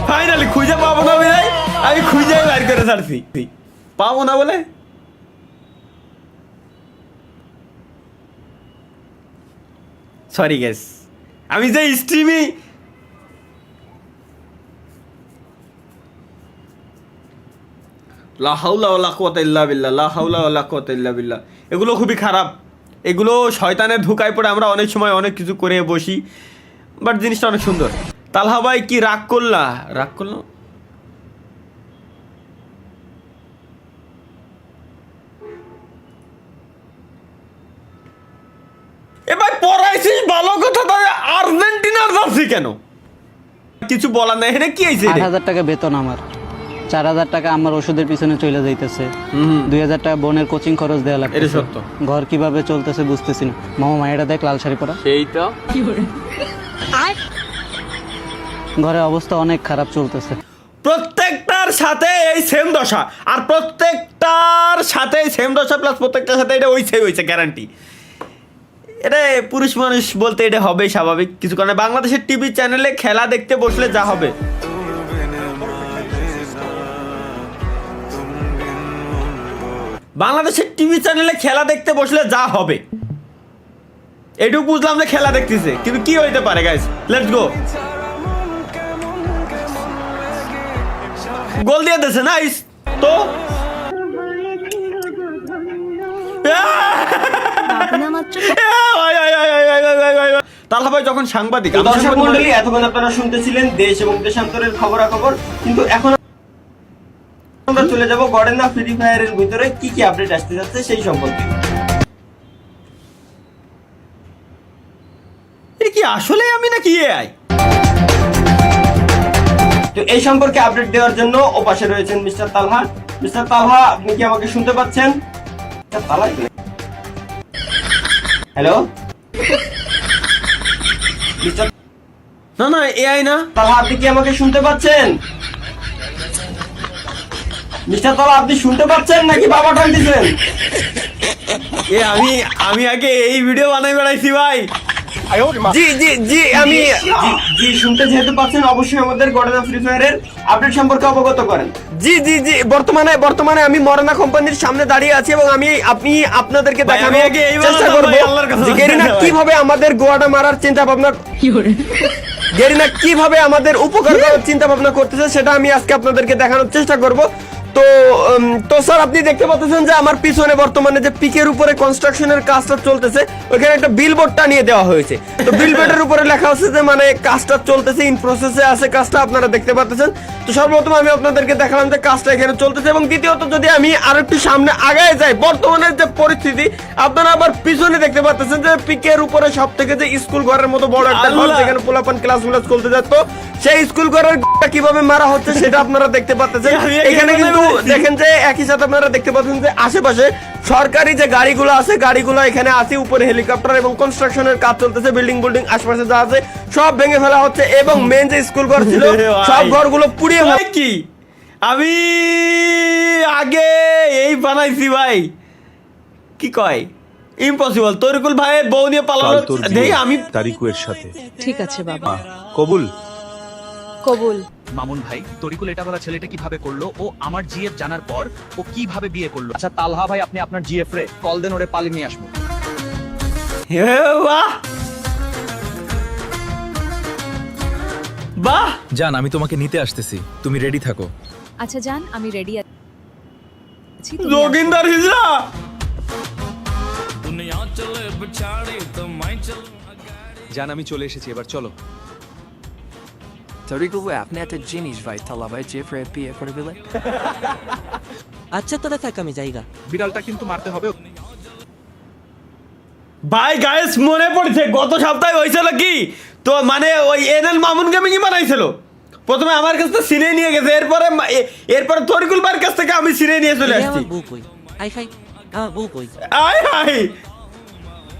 Finally খুঁজে পাবো না বলে আমি খুঁজে বের করে ছাড়ছি, পাবো না বলে। সরি গেস, আমি যে স্ট্রিমই লা হাওলা ওয়ালা কুওয়াতা ইল্লা বিল্লাহ, লা হাওলা ওয়ালা কুওয়াতা ইল্লা বিল্লাহ, এগুলো খুবই খারাপ। এগুলো শয়তানের ধোঁকায় পড়ে আমরা অনেক সময় অনেক কিছু করে বসি, বাট জিনিসটা অনেক সুন্দর। তালহা ভাই কি রাগ করলা? রাগ করলো এ ভাই, পড়াইছিস ভালো কথা, তাই আর্জেন্টিনার জার্সি কেন? কিছু বলার নাই। এটা কি হয়েছে? 8,000 টাকা বেতন আমার, 4,000 টাকা আমার ওষুধের পিছনে চলে যাইতেছে, 2,000 টাকা বোনের কোচিং খরচ দেওয়া লাগছে। এটা সত্য। ঘর কিভাবে চলতেছে বুঝতেছি না। মামা মায়েরা দেখ লাল শাড়ি পরা, সেই তো ঘরের অবস্থা অনেক খারাপ চলতেছে। প্রত্যেকটার সাথে এই সেম দশা, আর প্রত্যেকটার সাথে সেম দশা প্লাস প্রত্যেকটার সাথে এটা হয়েছে গ্যারান্টি। এটা পুরুষ মানুষ বলতে এটা হবেই স্বাভাবিক কিছু কারণে। বাংলাদেশের টিভি চ্যানেলে খেলা দেখতে বসলে যা হবে, বাংলাদেশের টিভি চ্যানেলে খেলা দেখতে বসলে যা হবে এটুকু বুঝলাম যে খেলা দেখতেছে, কিন্তু কি হইতে পারে গাইস? Let's go. গোল দিয়ে দিয়েছে, নাইস। তো তালহা ভাই যখন সাংবাদিক, দর্শক মণ্ডলী এতক্ষণ আপনারা শুনতেছিলেন দেশ এবং দেশান্তরের খবরাখবর, কিন্তু এখন আমরা চলে যাব গডেনা ফ্রি ফায়ারের ভিতরে কি কি আপডেট আসতে যাচ্ছে সেই সম্পর্কে। এটা কি আসলে আমি নাকি এআই? তো এই সম্পর্কে আপডেট দেওয়ার জন্য ও পাশে রয়েছেন মিস্টার তালহা। মিস্টার তালহা, আপনি কি আমাকে শুনতে পাচ্ছেন? হ্যালো, না না এআই না। তালহা, আপনি কি আমাকে শুনতে পাচ্ছেন? মিস্টার তালহা, আপনি শুনতে পাচ্ছেন নাকি বাবা টান দিচ্ছেন? আমি আগে এই ভিডিও বানাই বেড়াইছি ভাই। জি জি জি, আমি জি শুনতে যেহেতু পাচ্ছেন, অবশ্যই আমাদের গডেনা ফ্রি ফায়ারের আপডেট সম্পর্কে অবগত করেন। জি জি জি, বর্তমানে আমি মরনা কোম্পানির সামনে দাঁড়িয়ে আছি এবং আপনি আপনাদেরকে দেখানোর চেষ্টা করব যে গেরিনা কিভাবে আমাদের গোয়াটা মারার চিন্তা ভাবনা, গেরিনা কিভাবে আমাদের উপকার করার চিন্তা ভাবনা করতেছে, সেটা আমি আজকে আপনাদেরকে দেখানোর চেষ্টা করব। তো স্যার, আপনি দেখতে পাচ্ছেন যে আমার পিছনে বর্তমানে যে পিকের উপরে কনস্ট্রাকশনের কাজটা চলতেছে, ওখানে একটা বিলবোর্ড টানিয়ে দেওয়া হয়েছে। তো বিলবোর্ডের উপরে লেখা হচ্ছে যে মানে কাজটা চলতেছে, ইন প্রসেসে আছে কাজটা, আপনারা দেখতে পাচ্ছেন। তো সর্বপ্রথম আমি আপনাদেরকে দেখালাম যে কাজটা এখানে চলতেছে, এবং দ্বিতীয়ত যদি আমি আরেকটু সামনে আগায় যাই, বর্তমানের যে পরিস্থিতি আপনারা আবার পিছনে দেখতে পাচ্ছেন যে পিকের উপরে সব থেকে যে স্কুল ঘরের মতো বড় একটা ঘর, যেখানে পোলাপান ক্লাস করতে যেত, সেই স্কুল ঘরের কিভাবে মারা হচ্ছে সেটা আপনারা দেখতে পাচ্ছেন। এখানে কিন্তু দেখেন যে একই সাথে আপনারা দেখতে পাচ্ছেন যে আশেপাশে সরকারি যে গাড়িগুলো আছে, গাড়িগুলো এখানে আছে, উপরে হেলিকপ্টার এবং কনস্ট্রাকশনের কাজ চলতেছে। বিল্ডিং আশেপাশে যা আছে সব ভেঙে ফেলা হচ্ছে, এবং মেন যে স্কুল ঘর ছিল সব ঘরগুলো পুড়িয়ে ফেলা। কি আমি আগে এই বানাইছি ভাই, কি কয় ইম্পসিবল। তরিকুল ভাইয়ের বউ নিয়ে পালানো দেই আমি তারিকুয়ের সাথে। ঠিক আছে বাবা, কবুল। কবুল। মামুন ভাই, তরিকুল এটা বলা ছেলেটা কিভাবে করলো? ও আমার জিএফ জানার পর ও কিভাবে বিয়ে করলো? আচ্ছা তালহা ভাই, আপনি আপনার জিএফ রে কল দেন, ওরে পালিয়ে নিয়ে আসবো। বাহ বাহ, জান, আমি তোমাকে নিতে আসতেছি, তুমি রেডি থাকো। আচ্ছা জান, আমি রেডি আছি। যোগিন্দর হিজরা। জান, আমি চলে এসেছি, এবার চলো। তরিকুল ভাই, আপনি একটা জিনিস ভাই, তালা ভাই যে ফ্রে বিয়ে করে দিলে। আচ্ছা তোরা থাক, আমি জায়গা। বিড়ালটা কিন্তু মারতে হবে। ভাই গাইস, মনে পড়ছে গত সপ্তাহে হয়েছিল কি, তো মানে ওই এনএল মামুন গেমিং বানাইছিল। প্রথমে আমার কাছ থেকে সিনে নিয়ে গেছে, এরপরে তরিকুল ভাইয়ের কাছ থেকে আমি সিনে নিয়ে চলে আসছি। বউ কই? আই খাই, আমার বউ কই? আয় হাই,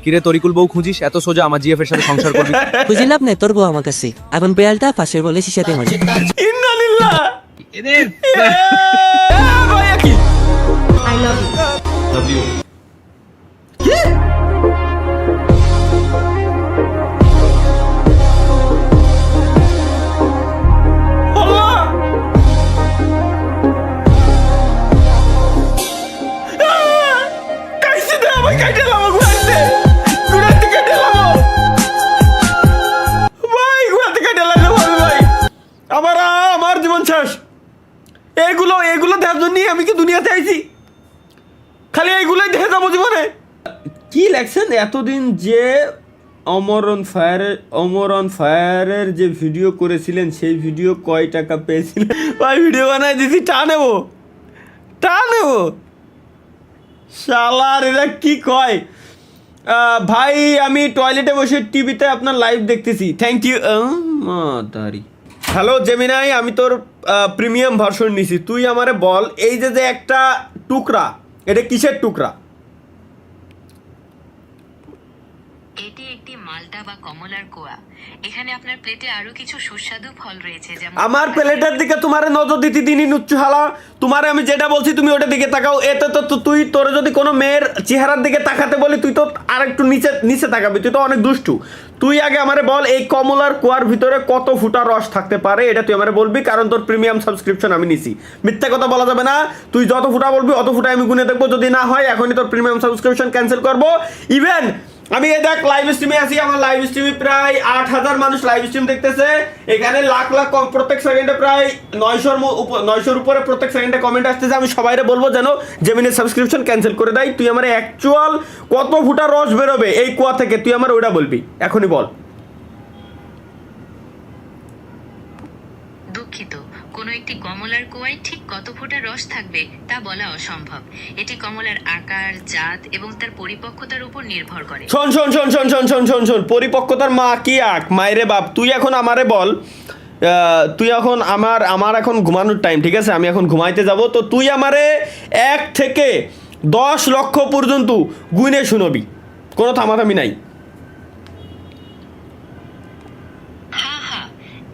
কিরে তরিকুল, বউ খুঁজিস? এত সোজা আমার জিএফ এর সাথে সংসার করবি? বুঝলাম না, তোর বউ আমার কাছে, এখন বেয়ালটা পাশের বলে শিশাতে মরে। ইন্নালিল্লাহ। ভাই কি আই লাভ ইউ। কি আল্লাহ, 50। এগুলো দেখার জন্যই আমি কি দুনিয়াতে আইছি? খালি এইগুলোই দেখে যাবো জীবনে। কি লেখছেন এতদিন যে অমরন ফায়ারের যে ভিডিও করেছিলেন সেই ভিডিও কয় টাকা পেয়েছিলেন? ভাই ভিডিও বানাই দিছি, টা নেবো। শালার এরা কি কয়? ভাই আমি টয়লেটে বসে টিভিতে আপনার লাইভ দেখতেছি, thank you. Madari. Hello Gemini, আমি তোর প্রিমিয়াম ভার্সন নিছি, তুই আমারে বল এই যে একটা টুকরা, এটা কিসের টুকরা? এটি একটি মালটা বা কমলার কোয়া। এখানে আপনার প্লেটে আরো কিছু সুস্বাদু ফল রয়েছে, যেমন আমার প্লেটের দিকে তোমারে নজর দিতে দিনই নুচ্ছু হালা। তোমারে আমি যেটা বলছি তুমি ওটার দিকে তাকাও। এতে তো তুই তোর যদি কোনো মেয়ের চেহারার দিকে তাকাতে বলি তুই তো আর একটু নিচে তাকাবি, তুই তো অনেক দুষ্টু। তুই আগে আমারে বল এই কমলার কুয়ার ভিতরে কত ফুটা রস থাকতে পারে, এটা তুই আমারে বলবি, কারণ তোর প্রিমিয়াম সাবস্ক্রিপশন আমি নিছি। মিথ্যা কথা বলা যাবে না, তুই যত ফুটা বলবি অত ফুটা আমি গুনে দেখবো, যদি না হয় এখনই তোর প্রিমিয়াম সাবস্ক্রিপশন ক্যান্সেল করবো। ইভেন আমি এই দেখ লাইভ স্ট্রিমে আছি, আমার লাইভ স্ট্রিমে প্রায় 8000 মানুষ লাইভ স্ট্রিম দেখতেছে। এখানে লাখ প্রত্যেক সেকেন্ডে প্রায় 900-র উপরে প্রত্যেক সেকেন্ডে কমেন্ট আসতেছে। আমি সবাইরে বলবো যেন জেমিনের সাবস্ক্রিপশন ক্যান্সেল করে দেয়। তুই আমার অ্যাকচুয়াল কত ফুটা রস বেরোবে এই কুয়া থেকে তুই আমার ওইটা বলবি, এখনই বল। দুঃখিত, কোনো একটি কমলার কোয়ায় ঠিক কত ফোঁটা রস থাকবে তা বলা অসম্ভব। এটি কমলার আকার, জাত এবং তার পরিপক্কতার উপর নির্ভর করে। শোন, পরিপক্কতার মা কি আক মায়েরে বাপ। তুই এখন আমারে বল, তুই এখন আমার এখন ঘুমানোর টাইম, ঠিক আছে? আমি এখন ঘুমাইতে যাব, তো তুই আমারে 1 থেকে 10 লক্ষ পর্যন্ত গুনে শুনবি, কোনো থামাথামি নাই। হ্যাঁ,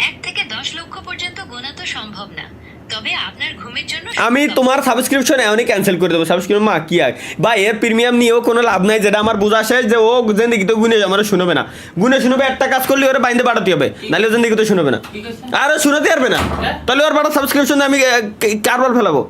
1 থেকে 10 লক্ষ পর্যন্ত গোনা তো সম্ভব না, তবে আপনার ঘুমের জন্য আমি তোমার সাবস্ক্রিপশন এখনই ক্যান্সেল করে দেবো। সাবস্ক্রিপশন মা কি আর ভাই, এর প্রিমিয়াম নিয়েও কোনো লাভ নাই, যেটা আমার বোঝা শেষ যে ও জিন্দিগি তো গুনে আমার শুনবে না। গুনে শুনবে একটা কাজ করলে ওরা বাইন্দে বাড়াতে হবে, নাহলে জিন্দিগি তো শুনবে না। আর শুনতে পারবে না, তাহলে ওর বাড়া সাবস্ক্রিপশন আমি কারবার ফেলাবো।